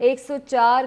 104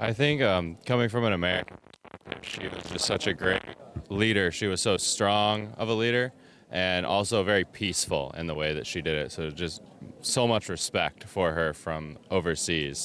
I think coming from an American, she was just such a great leader. She was so strong of a leader and also very peaceful in the way that she did it. So just so much respect for her from overseas.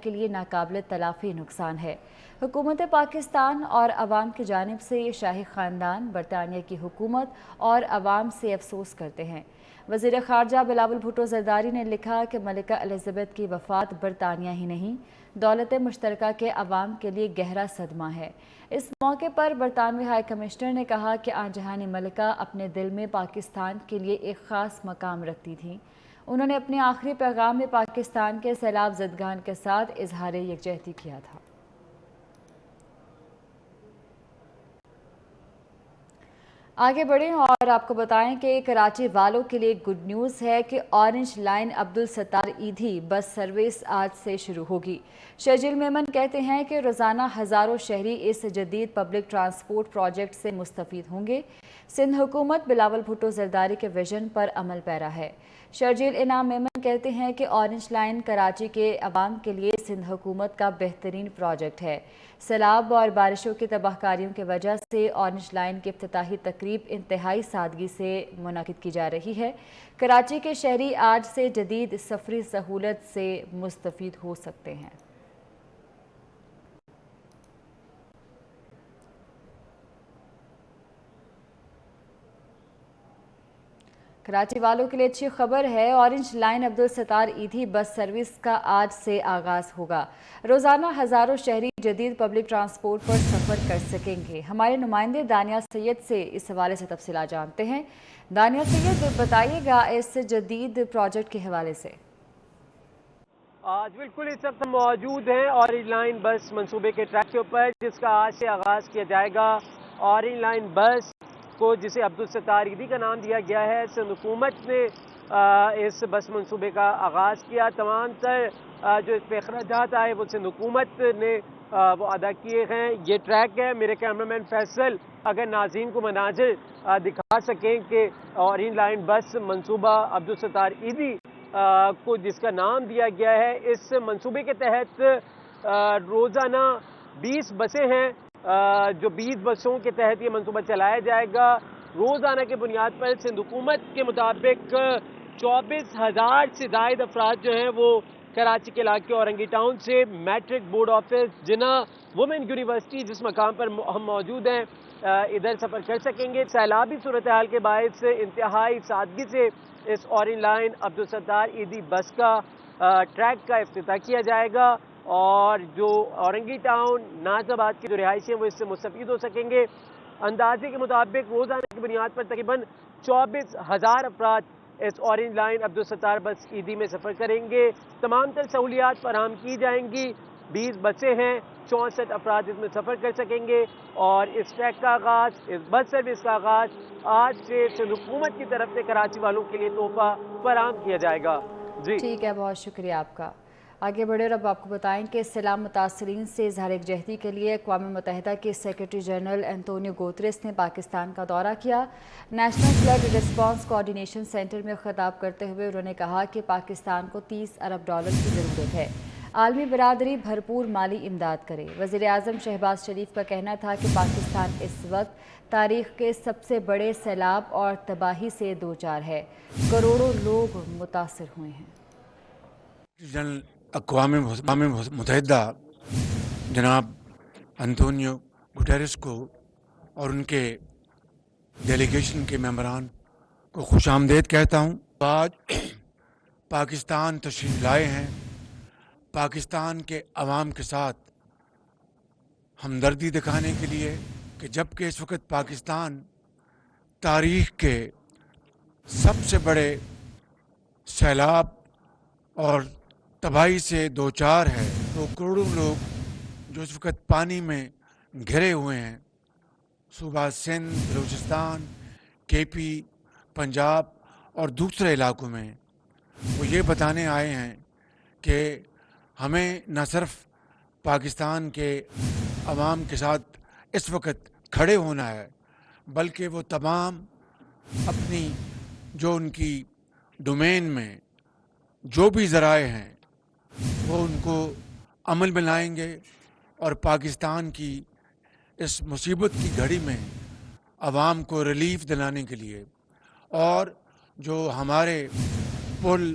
کے لیے ناقابل تلافی نقصان ہے۔ حکومت پاکستان اور عوام کی جانب سے یہ شاہی خاندان برطانیہ کی حکومت اور عوام سے افسوس کرتے ہیں۔ وزیر خارجہ بلاول بھٹو زرداری نے لکھا کہ ملکہ الزبیتھ کی وفات برطانیہ ہی نہیں، دولت مشترکہ کے عوام کے لیے گہرا صدمہ ہے۔ اس موقع پر برطانوی ہائی کمشنر نے کہا کہ آن جہانی ملکہ اپنے دل میں پاکستان کے لیے ایک خاص مقام رکھتی تھیں۔ انہوں نے اپنے آخری پیغام میں پاکستان کے سیلاب زدگان کے ساتھ اظہار یکجہتی کیا تھا۔ آگے بڑھیں اور آپ کو بتائیں کہ کراچی والوں کے لیے گڈ نیوز ہے کہ orange line Abdul Sattar Edhi bus service آج سے شروع ہوگی۔ شہجل میمن کہتے ہیں کہ روزانہ ہزاروں شہری اس جدید پبلک ٹرانسپورٹ پروجیکٹ سے مستفید ہوں گے۔ سندھ حکومت بلاول بھٹو زرداری کے ویژن پر عمل پیرا ہے۔ شرجیل انعام میمن کہتے ہیں کہ اورنج لائن کراچی کے عوام کے لیے سندھ حکومت کا بہترین پروجیکٹ ہے۔ سیلاب اور بارشوں کی تباہ کاریوں کی وجہ سے اورنج لائن کی افتتاحی تقریب انتہائی سادگی سے منعقد کی جا رہی ہے۔ کراچی کے شہری آج سے جدید سفری سہولت سے مستفید ہو سکتے ہیں۔ کراچی والوں کے لیے اچھی خبر ہے، orange line Abdul Sattar Edhi bus service کا آج سے آغاز ہوگا۔ روزانہ ہزاروں شہری جدید پبلک ٹرانسپورٹ پر سفر کر سکیں گے۔ ہمارے نمائندے دانیہ سید سے اس حوالے سے تفصیلات جانتے ہیں۔ دانیہ سید، بتائیے گا اس جدید پروجیکٹ کے حوالے سے۔ آج بالکل اس وقت موجود ہیں اورنج لائن بس منصوبے کے ٹریک کے اوپر، جس کا آج سے آغاز کیا جائے گا۔ اورنج لائن بس کو جسے عبدالستار ایدھی کا نام دیا گیا ہے، سندھ حکومت نے اس بس منصوبے کا آغاز کیا۔ تمام تر جو اس پہ اخراجات آئے وہ سندھ حکومت نے وہ ادا کیے ہیں۔ یہ ٹریک ہے، میرے کیمرامین فیصل اگر ناظرین کو مناظر دکھا سکیں کہ اورنج لائن بس منصوبہ عبدالستار ایدھی کو جس کا نام دیا گیا ہے، اس منصوبے کے تحت روزانہ 20 بسیں ہیں جو 20 بسوں کے تحت یہ منصوبہ چلایا جائے گا۔ روزانہ کے بنیاد پر سندھ حکومت کے مطابق 24,000 سے زائد افراد جو ہیں وہ کراچی کے علاقے اورنگی ٹاؤن سے میٹرک بورڈ آفس، جنا وومن یونیورسٹی جس مقام پر ہم موجود ہیں، ادھر سفر کر سکیں گے۔ سیلابی صورتحال کے باعث انتہائی سادگی سے اس اورنج لائن عبدالستار ایدھی بس کا ٹریک کا افتتاح کیا جائے گا، اور جو اورنگی ٹاؤن نازآباد کے جو رہائشی ہیں وہ اس سے مستفید ہو سکیں گے۔ اندازے کے مطابق روزانہ کی بنیاد پر تقریباً 24,000 افراد اس اورنج لائن عبدالستار بس ایدھی میں سفر کریں گے۔ تمام تر سہولیات فراہم کی جائیں گی۔ 20 بسیں ہیں، 64 افراد اس میں سفر کر سکیں گے، اور اس ٹریک کا آغاز، اس بس سروس کا آغاز آج سے سندھ حکومت کی طرف سے کراچی والوں کے لیے تحفہ فراہم کیا جائے گا۔ جی ٹھیک ہے، بہت شکریہ آپ کا۔ آگے بڑھے اور اب آپ کو بتائیں کہ سیلاب متاثرین سے اظہار یکجہتی کے لیے اقوام متحدہ کے سیکرٹری جنرل انتونیو گوتریس نے پاکستان کا دورہ کیا۔ National flood response coordination centre میں خطاب کرتے ہوئے انہوں نے کہا کہ پاکستان کو $30 ارب کی ضرورت ہے۔ عالمی برادری بھرپور مالی امداد کرے۔ وزیر اعظم شہباز شریف کا کہنا تھا کہ پاکستان اس وقت تاریخ کے سب سے بڑے سیلاب اور تباہی سے دوچار ہے۔ کروڑوں لوگ متاثر ہوئے ہیں۔ جنرل اقوام متحدہ جناب انتونیو گوٹیرس کو اور ان کے ڈیلیگیشن کے ممبران کو خوش آمدید کہتا ہوں۔ آج پاکستان تشریف لائے ہیں، پاکستان کے عوام کے ساتھ ہمدردی دکھانے کے لیے کہ جبکہ اس وقت پاکستان تاریخ کے سب سے بڑے سیلاب اور تباہی سے دوچار ہے، تو کروڑوں لوگ جو اس وقت پانی میں گھرے ہوئے ہیں، صوبہ سندھ، بلوچستان، کے پی، پنجاب اور دوسرے علاقوں میں، وہ یہ بتانے آئے ہیں کہ ہمیں نہ صرف پاکستان کے عوام کے ساتھ اس وقت کھڑے ہونا ہے، بلکہ وہ تمام اپنی جو ان کی ڈومین میں جو بھی ذرائع ہیں وہ ان کو عمل میں لائیں گے، اور پاکستان کی اس مصیبت کی گھڑی میں عوام کو ریلیف دلانے کے لیے، اور جو ہمارے پل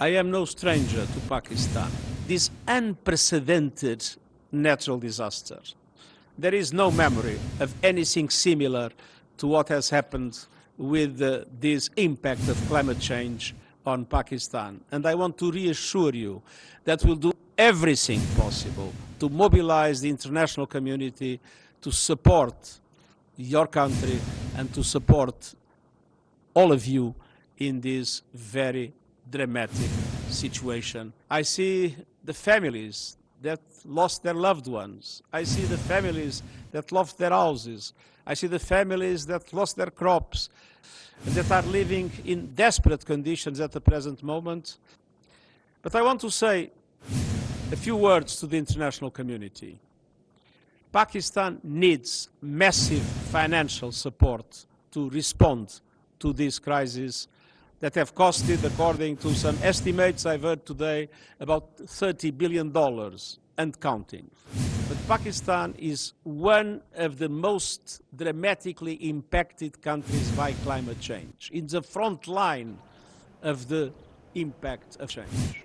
I am no stranger to Pakistan. This unprecedented natural disaster. There is no memory of anything similar to what has happened with this impact of climate change on Pakistan. And I want to reassure you that we'll do everything possible to mobilize the international community to support your country and to support all of you in this very dramatic situation. I see the families that lost their loved ones. I see the families that lost their houses. I see the families that lost their crops, that are living in desperate conditions at the present moment. But I want to say a few words to the international community. Pakistan needs massive financial support to respond to this crisis that have costed, according to some estimates I've heard today, about $30 billion and counting. But Pakistan is one of the most dramatically impacted countries by climate change, in the front line of the impact of change.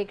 1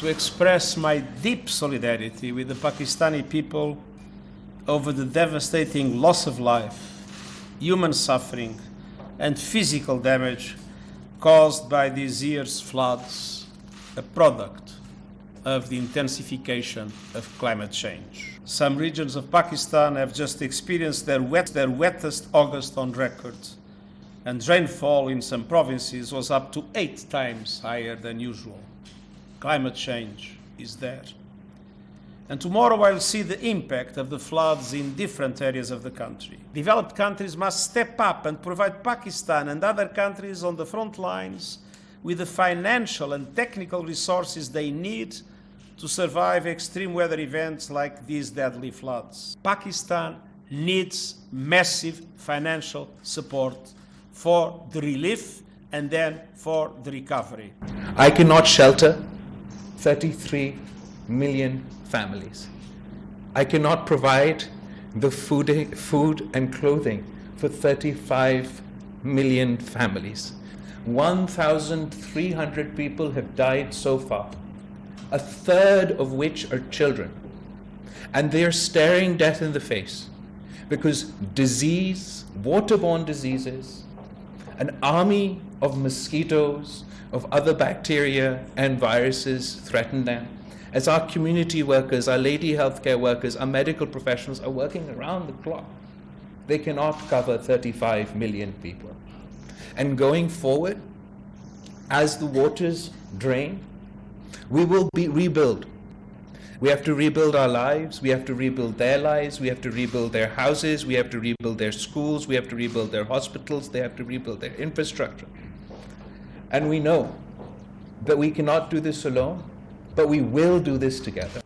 To express my deep solidarity with the Pakistani people over the devastating loss of life, human suffering, and physical damage caused by this year's floods, a product of the intensification of climate change. Some regions of Pakistan have just experienced their wettest August on record, and rainfall in some provinces was up to 8 times higher than usual. Climate change is there. And tomorrow I'll see the impact of the floods in different areas of the country. Developed countries must step up and provide Pakistan and other countries on the front lines with the financial and technical resources they need to survive extreme weather events like these deadly floods. Pakistan needs massive financial support for the relief and then for the recovery. I cannot shelter 33 million families. I cannot provide the food and clothing for 35 million families. 1,300 people have died so far, a third of which are children. And they are staring death in the face because disease, waterborne diseases, an army of mosquitoes, of other bacteria and viruses threaten them. As our community workers, our lady healthcare workers, our medical professionals are working around the clock, they cannot cover 35 million people. And going forward, as the waters drain, we will rebuild. We have to rebuild our lives, we have to rebuild their lives, we have to rebuild their houses, we have to rebuild their schools, we have to rebuild their hospitals, they have to rebuild their infrastructure. And we know that we cannot do this alone, but we will do this together.